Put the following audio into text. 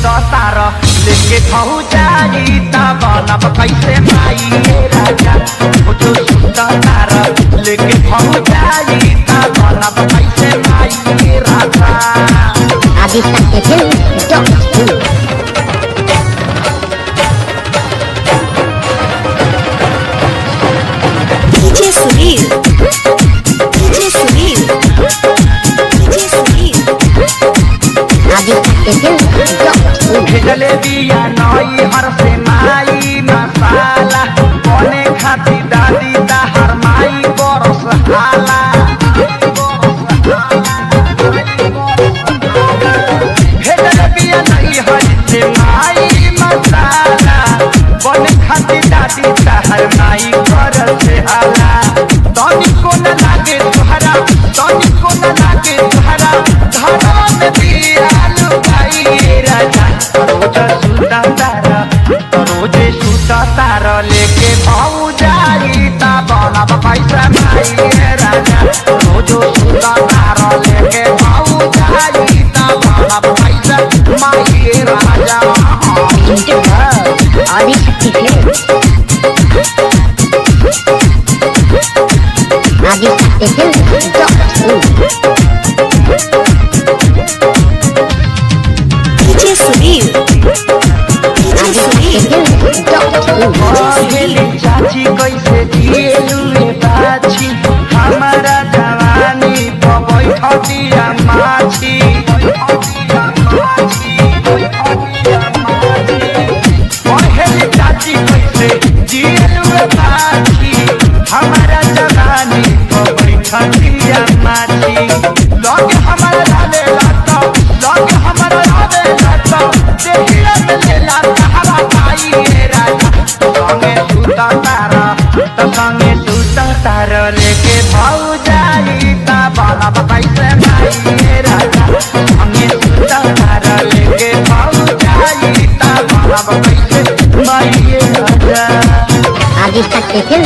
लेके फौजारी बनब कैसे माई राजा जो सुता तारा लेके फौजारी बनब कैसे माई राजा आगे सकते थे DJ Sunil DJ Sunil DJ Sunil आगे सकते थे भेजले बिया नई हर से माई मसाला बने खाती दादी हर माई बरस हाला भेजले बिया नई हर से माई मसाला बने खाती दादी हर माई बरस हाला तनी को न लागे तुहरा तनी को न लागे तुहरा धरा में बिया लुगाई राजा रोजे सुता तारा लेके फौजारी बनब कैसे माई राजा रोजो सुता तारा लेके फौजारी बनब कैसे माई राजा आगे सकते थे आगे सकते थे डीजे सुनील डीजे सुनील चाची कैसे दिए बाछी हमारा जवानी बैठिया माछी चाची कैसे दिए बाछी हमारा जवानी बैठिया माछी लग हमारा लाले लाता लग हमारा लाले लाता देखिए मिलेला हवा पाई राजा संगे सुता तारा तो संगे सुता तारा लेके फौजारी बनब कैसे माई राजा संगे सुता तारा लेके फौजारी बनब कैसे माई राजा आगे सकते थे